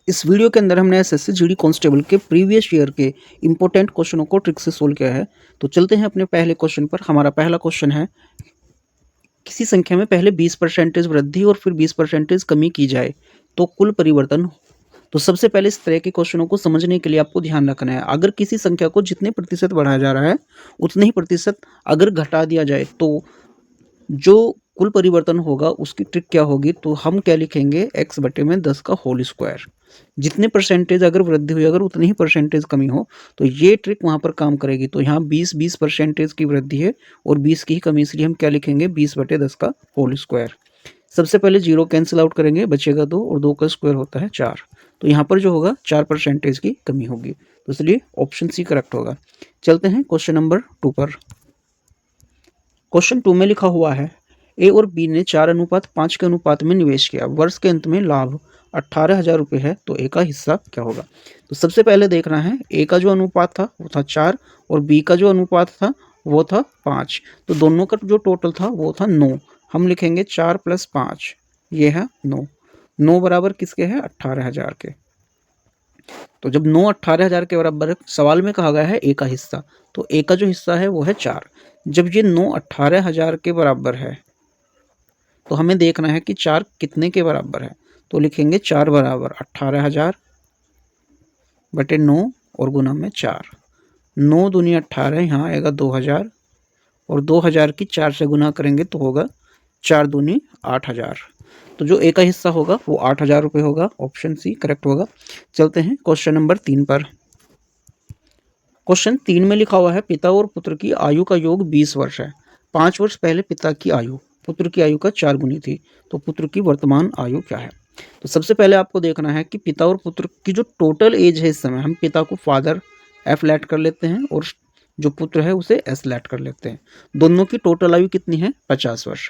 इस वीडियो के अंदर हमने एसएससी जीडी कांस्टेबल के प्रीवियस ईयर के इंपॉर्टेंट क्वेश्चनों को ट्रिक से सोल्व किया है। तो चलते हैं अपने पहले क्वेश्चन पर। हमारा पहला क्वेश्चन है, किसी संख्या में पहले 20% वृद्धि और फिर 20% कमी की जाए तो कुल परिवर्तन हो। तो सबसे पहले इस तरह के क्वेश्चनों को समझने के लिए आपको ध्यान रखना है, अगर किसी संख्या को जितने प्रतिशत बढ़ाया जा रहा है उतने ही प्रतिशत अगर घटा दिया जाए तो जो कुल परिवर्तन होगा उसकी ट्रिक क्या होगी। तो हम क्या लिखेंगे, x बटे में 10 का होल स्क्वायर। जितने परसेंटेज अगर वृद्धि हुई अगर उतनी ही परसेंटेज कमी हो तो ये ट्रिक वहाँ पर काम करेगी। तो यहाँ 20% की वृद्धि है और 20 की ही कमी, इसलिए हम क्या लिखेंगे 20 बटे 10 का होल स्क्वायर। सबसे पहले 0 कैंसिल आउट करेंगे, बचेगा 2 और 2 का स्क्वायर होता है 4। तो यहाँ पर जो होगा 4% की कमी होगी, तो इसलिए ऑप्शन सी करेक्ट होगा। चलते हैं क्वेश्चन नंबर 2 पर। क्वेश्चन 2 में लिखा हुआ है, ए और बी ने 4:5 के अनुपात में निवेश किया, वर्ष के अंत में लाभ 18,000 रुपये है, तो ए का हिस्सा क्या होगा। तो सबसे पहले देखना है, ए का जो अनुपात था वो था 4 और बी का जो अनुपात था वो था 5। तो दोनों का जो टोटल था वो था 9। हम लिखेंगे 4 + 5, ये है 9। 9 बराबर किसके है, 18,000 के। तो जब 9 18,000 के बराबर सवाल में कहा गया है ए का हिस्सा, तो ए का जो हिस्सा है वो है 4। जब ये 9 18,000 के बराबर है तो हमें देखना है कि 4 कितने के बराबर है। तो लिखेंगे 4 बराबर 18,000 बटे 9 और गुना में 4। 9 दूनी 18, यहाँ आएगा 2,000 और 2,000 की 4 से गुना करेंगे तो होगा 4 दूनी 8,000। तो जो ए का हिस्सा होगा वो 8,000 रुपये होगा, ऑप्शन सी करेक्ट होगा। चलते हैं क्वेश्चन नंबर 3 पर। क्वेश्चन 3 में लिखा हुआ है, पिता और पुत्र की आयु का योग 20 वर्ष है। 5 वर्ष पहले पिता की आयु पुत्र की आयु का 4 गुनी थी, तो पुत्र की वर्तमान आयु क्या है। तो सबसे पहले आपको देखना है कि पिता और पुत्र की जो टोटल एज है इस समय, हम पिता को फादर एफ लेट कर लेते हैं और जो पुत्र है उसे एस लेट कर लेते हैं। दोनों की टोटल आयु कितनी है, 50 वर्ष।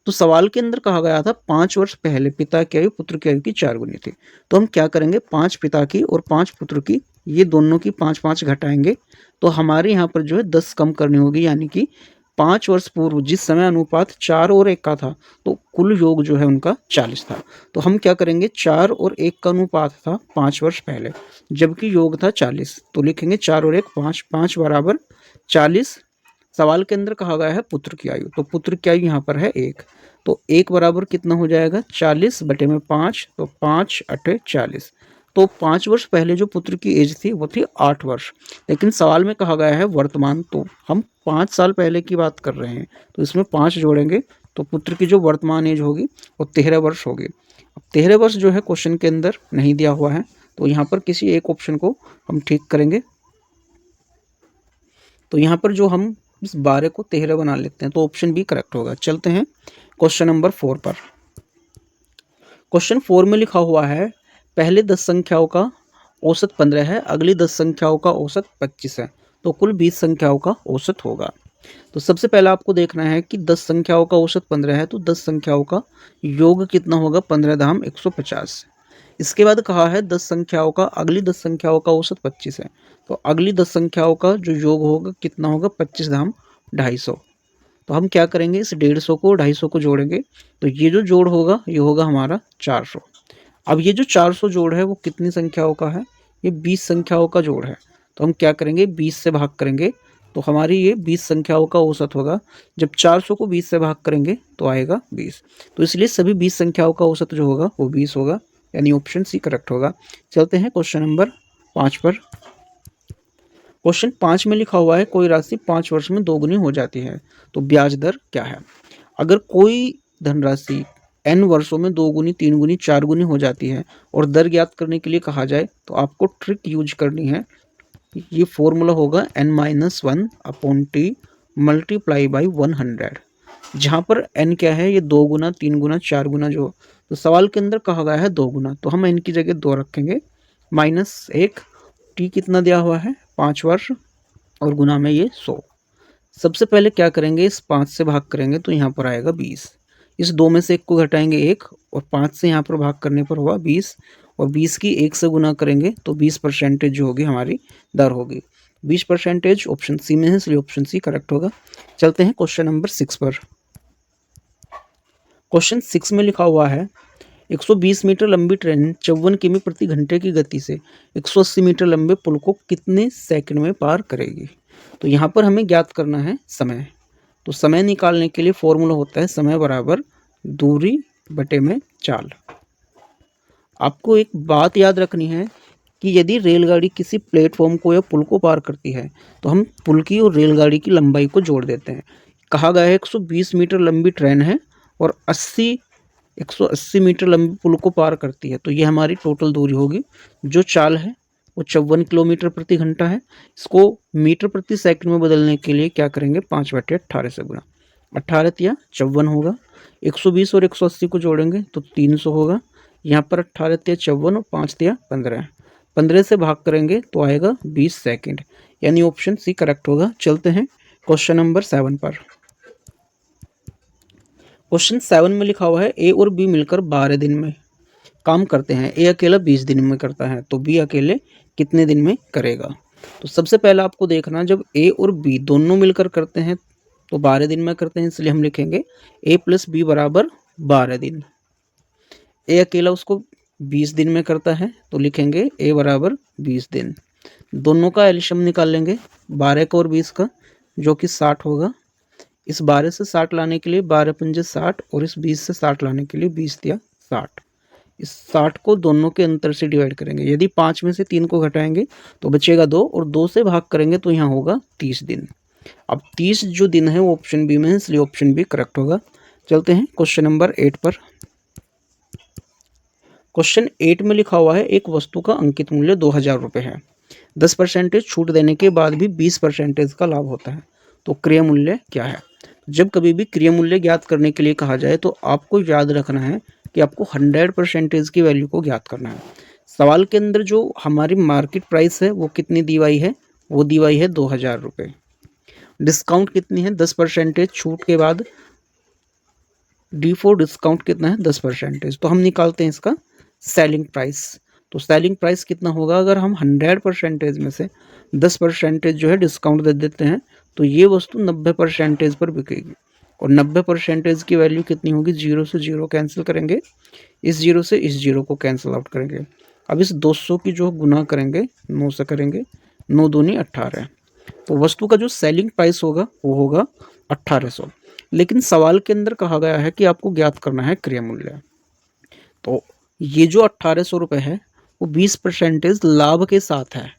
तो सवाल के अंदर कहा गया था 5 वर्ष पहले पिता की आयु पुत्र की आयु की 4 गुनी थी। तो हम क्या करेंगे, 5 पिता की और 5 पुत्र की, ये दोनों की 5-5 घटाएंगे तो हमारे यहाँ पर जो है 10 कम करनी होगी, यानी कि 5 वर्ष पूर्व जिस समय अनुपात 4 और 1 का था तो कुल योग जो है उनका 40 था। तो हम क्या करेंगे, 4 और 1 का अनुपात था 5 वर्ष पहले जबकि योग था 40, तो लिखेंगे 4 और 1 5, 5 बराबर 40। सवाल के अंदर कहा गया है पुत्र की आयु, तो पुत्र की आयु यहाँ पर है 1, तो 1 बराबर कितना हो जाएगा 40 बटे में 5, तो 5 × 40। तो 5 वर्ष पहले जो पुत्र की एज थी वो थी 8 वर्ष, लेकिन सवाल में कहा गया है वर्तमान, तो हम 5 साल पहले की बात कर रहे हैं तो इसमें 5 जोड़ेंगे तो पुत्र की जो वर्तमान एज होगी वो 13 वर्ष होगी। अब 13 वर्ष जो है क्वेश्चन के अंदर नहीं दिया हुआ है, तो यहाँ पर किसी एक ऑप्शन को हम ठीक करेंगे। तो यहाँ पर जो हम इस 12 को 13 बना लेते हैं, तो ऑप्शन बी करेक्ट होगा। चलते हैं क्वेश्चन नंबर 4 पर। क्वेश्चन 4 में लिखा हुआ है, पहले 10 संख्याओं का औसत 15 है, अगली 10 संख्याओं का औसत 25 है, तो कुल 20 संख्याओं का औसत होगा। तो सबसे पहले आपको देखना है कि 10 संख्याओं का औसत 15 है, तो 10 संख्याओं का योग कितना होगा, 15 धाम 150। इसके बाद कहा है 10 संख्याओं का, अगली 10 संख्याओं का औसत 25 है, तो अगली 10 संख्याओं का जो योग होगा कितना होगा, 25 धाम 250। तो हम क्या करेंगे, इस 150 को 250 को जोड़ेंगे तो ये जो जोड़ होगा ये होगा हमारा 400। अब ये जो 400 जोड़ है वो कितनी संख्याओं का है, ये 20 संख्याओं का जोड़ है। तो हम क्या करेंगे, 20 से भाग करेंगे तो हमारी ये 20 संख्याओं का औसत होगा। जब 400 को 20 से भाग करेंगे तो आएगा 20, तो इसलिए सभी 20 संख्याओं का औसत जो होगा वो 20 होगा, यानी ऑप्शन सी करेक्ट होगा। चलते हैं क्वेश्चन नंबर 5 पर। क्वेश्चन 5 में लिखा हुआ है, कोई राशि 5 वर्ष में 2 गुनी हो जाती है, तो ब्याज दर क्या है। अगर कोई धनराशि n वर्षों में 2 गुनी 3 गुनी 4 गुनी हो जाती है और दर ज्ञात करने के लिए कहा जाए तो आपको ट्रिक यूज करनी है। ये फॉर्मूला होगा n-1/t मल्टीप्लाई बाई 100, जहाँ पर n क्या है, ये 2 गुना 3 गुना 4 गुना जो, तो सवाल के अंदर कहा गया है 2 गुना, तो हम n की जगह 2 रखेंगे, -1, t कितना दिया हुआ है 5 वर्ष और गुना में ये 100। सबसे पहले क्या करेंगे, इस 5 से भाग करेंगे तो यहाँ पर आएगा 20, इस 2 में से 1 को घटाएंगे 1 और 5 से यहाँ पर भाग करने पर हुआ 20 और 20 की 1 से गुना करेंगे तो 20% जो होगी हमारी दर होगी। 20% ऑप्शन सी में है, इसलिए ऑप्शन सी करेक्ट होगा। चलते हैं क्वेश्चन नंबर 6 पर। क्वेश्चन 6 में लिखा हुआ है, 120 मीटर लंबी ट्रेन 54 किमी प्रति घंटे की गति से 180 मीटर लंबे पुल को कितने सेकंड में पार करेगी। तो यहाँ पर हमें ज्ञात करना है समय। तो समय निकालने के लिए फॉर्मूला होता है समय बराबर दूरी बटे में चाल। आपको एक बात याद रखनी है कि यदि रेलगाड़ी किसी प्लेटफॉर्म को या पुल को पार करती है तो हम पुल की और रेलगाड़ी की लंबाई को जोड़ देते हैं। कहा गया है 120 मीटर लंबी ट्रेन है और 180 मीटर लंबी पुल को पार करती है, तो ये हमारी टोटल दूरी होगी। जो चाल है वो 54 किलोमीटर प्रति घंटा है। इसको मीटर प्रति सेकंड में बदलने के लिए क्या करेंगे, 5/18 से गुना। 18 या 54 होगा। 120 और 180 को जोड़ेंगे तो 300 होगा। यहाँ पर 18 या 54 और 5 या 15, 15 से भाग करेंगे तो आएगा 20 सेकंड, यानी ऑप्शन सी करेक्ट होगा। चलते हैं क्वेश्चन नंबर 7 पर। क्वेश्चन 7 में लिखा हुआ है ए और बी मिलकर 12 दिन में काम करते हैं। ए अकेला 20 दिन में करता है, तो बी अकेले कितने दिन में करेगा। तो सबसे पहले आपको देखना, जब ए और बी दोनों मिलकर करते हैं तो 12 दिन में करते हैं, इसलिए हम लिखेंगे ए प्लस बी बराबर 12 दिन। ए अकेला उसको 20 दिन में करता है, तो लिखेंगे ए बराबर 20 दिन। दोनों का एलसीएम निकाल लेंगे, 12 का और 20 का, जो कि 60 होगा। इस 12 से 60 लाने के लिए 12 पंजे 60 और इस 20 से 60 लाने के लिए 20 दिया 60। इस 60 को दोनों के अंतर से डिवाइड करेंगे। यदि 5 में से 3 को घटाएंगे तो बचेगा 2 और 2 से भाग करेंगे तो यहाँ होगा 30 दिन। अब 30 जो दिन है वो ऑप्शन बी में है, इसलिए ऑप्शन बी करेक्ट होगा। चलते हैं क्वेश्चन नंबर 8 पर। क्वेश्चन 8 में लिखा हुआ है एक वस्तु का अंकित मूल्य 2000 रुपये है। 10% छूट देने के बाद भी 20% का लाभ होता है, तो क्रय मूल्य क्या है। जब कभी भी क्रय मूल्य ज्ञात करने के लिए कहा जाए तो आपको याद रखना है कि आपको 100% की वैल्यू को ज्ञात करना है। सवाल के अंदर जो हमारी मार्केट प्राइस है वो कितनी दी हुई है, वो दी हुई है 2000 रुपये। डिस्काउंट कितनी है, 10% छूट के बाद D4 डिस्काउंट कितना है, 10%। तो हम निकालते हैं इसका सेलिंग प्राइस। तो सेलिंग प्राइस कितना होगा, अगर हम 100% में से 10% जो है डिस्काउंट दे देते हैं तो ये वस्तु 90% पर बिकेगी। और 90% की वैल्यू कितनी होगी, 0 से 0 कैंसिल करेंगे, इस 0 से इस 0 को कैंसिल आउट करेंगे। अब इस 200 की जो गुना करेंगे 9 से करेंगे, 9 दूनी 18। तो वस्तु का जो सेलिंग प्राइस होगा वो होगा 1800। लेकिन सवाल के अंदर कहा गया है कि आपको ज्ञात करना है क्रय मूल्य। तो ये जो 1800 रुपये है वो 20% लाभ के साथ है।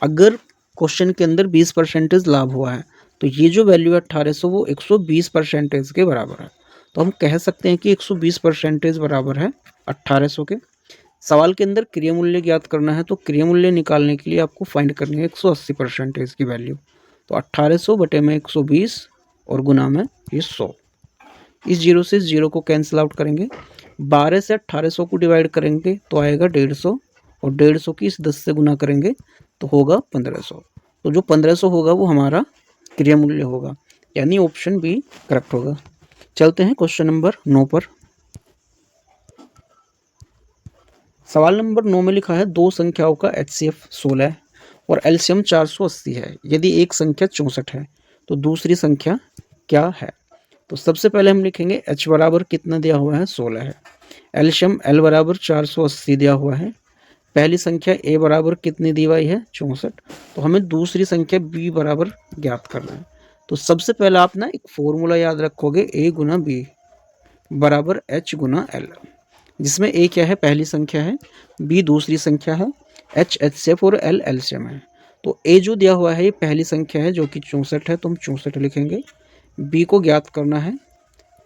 अगर क्वेश्चन के अंदर 20% लाभ हुआ है तो ये जो वैल्यू है 1800 वो 120% के बराबर है। तो हम कह सकते हैं कि 120% बराबर है 1800 के। सवाल के अंदर क्रय मूल्य ज्ञात करना है, तो क्रय मूल्य निकालने के लिए आपको फाइंड करनी है 180% की वैल्यू। तो 1800 बटे में 120 और गुना में ये 100। इस 0 से इस 0 को कैंसिल आउट करेंगे। 12 से 1800 को डिवाइड करेंगे तो आएगा 150 और 150 की इस 10 से गुना करेंगे तो होगा 1500। तो जो 1500 होगा वो हमारा क्रय मूल्य होगा, यानी ऑप्शन बी करेक्ट होगा। चलते हैं क्वेश्चन नंबर 9 पर। सवाल नंबर 9 में लिखा है दो संख्याओं का HCF 16 है और एलसीएम 480 है। यदि एक संख्या 64 है तो दूसरी संख्या क्या है। तो सबसे पहले हम लिखेंगे h बराबर कितना दिया हुआ है, 16 है। एलसीएम L बराबर 480 दिया हुआ है। पहली संख्या a बराबर कितनी दी हुई है, 64। तो हमें दूसरी संख्या b बराबर ज्ञात करना है। तो सबसे पहले आप ना एक फॉर्मूला याद रखोगे, a गुना b बराबर h गुना l, जिसमें a क्या है, पहली संख्या है, b दूसरी संख्या है, h HCF और l एलसीएम है। तो a जो दिया हुआ है ये पहली संख्या है जो कि 64 है, तो हम 64 लिखेंगे। b को ज्ञात करना है,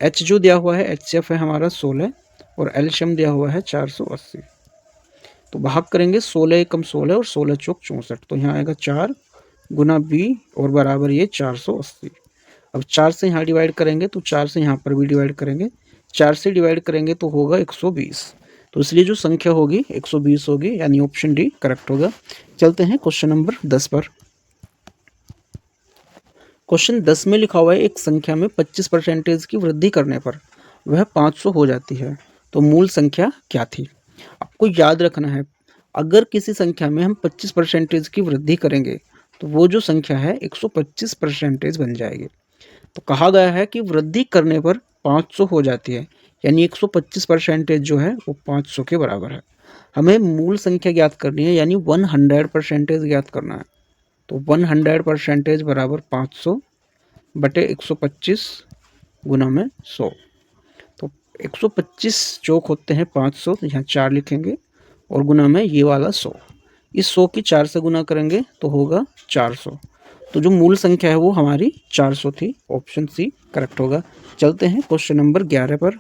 h जो दिया हुआ है HCF है हमारा 16 और एलसीएम दिया हुआ है 480। तो भाग करेंगे 16 एकम 16 और 16 चौक 64, तो यहाँ आएगा 4 गुना b और बराबर ये 480। अब 4 से यहाँ डिवाइड करेंगे तो 4 से यहाँ पर भी डिवाइड करेंगे, 4 से डिवाइड करेंगे तो होगा 120। तो इसलिए जो संख्या होगी 120 होगी, यानी ऑप्शन डी करेक्ट होगा। चलते हैं क्वेश्चन नंबर 10 पर। क्वेश्चन 10 में लिखा हुआ है एक संख्या में 25% की वृद्धि करने पर वह 500 हो जाती है, तो मूल संख्या क्या थी। आपको याद रखना है, अगर किसी संख्या में हम 25% की वृद्धि करेंगे तो वो जो संख्या है 125% बन जाएगी। तो कहा गया है कि वृद्धि करने पर 500 हो जाती है, यानी 125% जो है वो 500 के बराबर है। हमें मूल संख्या ज्ञात करनी है यानी 100% ज्ञात करना है। तो 100% बराबर 500 बटे 125 गुना में 100। तो 125 चौक होते हैं 500, तो यहाँ 4 लिखेंगे और गुना में ये वाला 100। इस 100 की 4 से गुना करेंगे तो होगा 400। तो जो मूल संख्या है वो हमारी 400 थी। ऑप्शन सी करेक्ट होगा। चलते हैं क्वेश्चन नंबर 11 पर।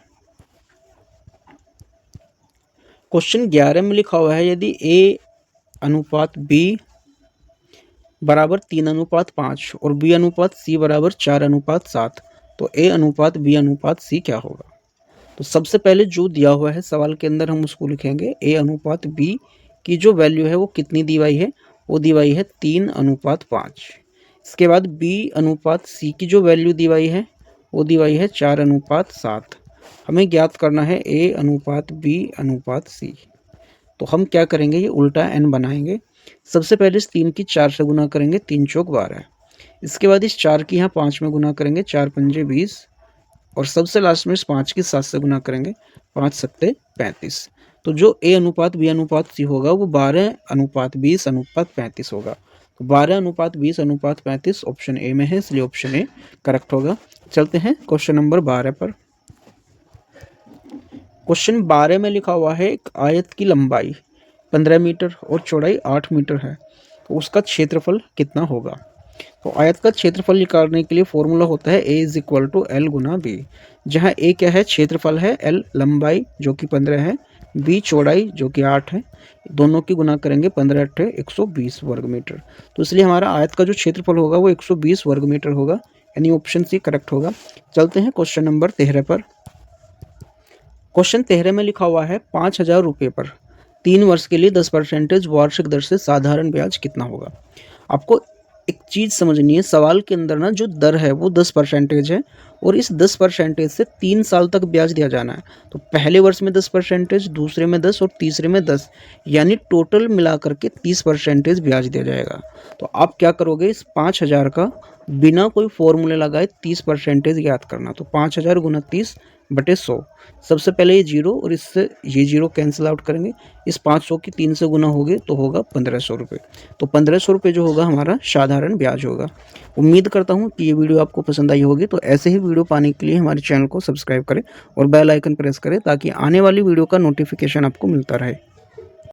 क्वेश्चन 11 में लिखा हुआ है यदि A अनुपात B बराबर 3:5 और B अनुपात C बराबर 4:7, तो A अनुपात B अनुपात C क्या होगा। तो सबसे पहले जो दिया हुआ है सवाल के अंदर हम उसको लिखेंगे। A अनुपात B की जो वैल्यू है वो कितनी दी हुई है, वो दी हुई है 3:5। इसके बाद B अनुपात C की जो वैल्यू दी हुई है वो दी हुई है 4:7। हमें ज्ञात करना है A अनुपात B अनुपात C। तो हम क्या करेंगे, ये उल्टा n बनाएंगे। सबसे पहले इस 3 की 4 से गुना करेंगे, 3 चौक 12। इसके बाद इस 4 की यहाँ 5 में गुना करेंगे, 4 पंजे 20। और सबसे लास्ट में इस 5 की 7 से गुना करेंगे, 5 सत्ते 35। तो जो A अनुपात B अनुपात C होगा वो 12:20:35 होगा। तो 12:20:35 ऑप्शन ए में है, इसलिए ऑप्शन ए करेक्ट होगा। चलते हैं क्वेश्चन नंबर 12 पर। क्वेश्चन 12 में लिखा हुआ है एक आयत की लंबाई 15 मीटर और चौड़ाई 8 मीटर है, तो उसका क्षेत्रफल कितना होगा। तो आयत का क्षेत्रफल निकालने के लिए फॉर्मूला होता है A = L × B, जहाँ A क्या है, क्षेत्रफल है, L लंबाई जो कि 15 है, B चौड़ाई जो कि 8 है। दोनों की गुना करेंगे, 15 × 8 = 120 वर्ग मीटर। तो इसलिए हमारा आयत का जो क्षेत्रफल होगा वो 120 वर्ग मीटर होगा, यानी ऑप्शन सी करेक्ट होगा। चलते हैं क्वेश्चन नंबर 13 पर। क्वेश्चन 13 में लिखा हुआ है 5,000 रुपये पर 3 वर्ष के लिए 10% वार्षिक दर से साधारण ब्याज कितना होगा। आपको एक चीज़ समझनी है, सवाल के अंदर ना जो दर है वो 10% है और इस 10% से 3 साल तक ब्याज दिया जाना है। तो पहले वर्ष में 10%, दूसरे में 10 और तीसरे में 10, यानी टोटल मिला करके 30% ब्याज दिया जाएगा। तो आप क्या करोगे, इस 5,000 का बिना कोई फॉर्मूले लगाए 30% ज्ञात करना। तो 5,000 × 30 बटे 100। सबसे पहले ये 0 और इससे ये 0 कैंसिल आउट करेंगे। इस 500 की 3 से गुना होगे तो होगा 1,500 रुपये। तो 1,500 रुपये जो होगा हमारा साधारण ब्याज होगा। उम्मीद करता हूँ कि ये वीडियो आपको पसंद आई होगी। तो ऐसे ही वीडियो पाने के लिए हमारे चैनल को सब्सक्राइब करें और बेल आइकन प्रेस करें ताकि आने वाली वीडियो का नोटिफिकेशन आपको मिलता रहे।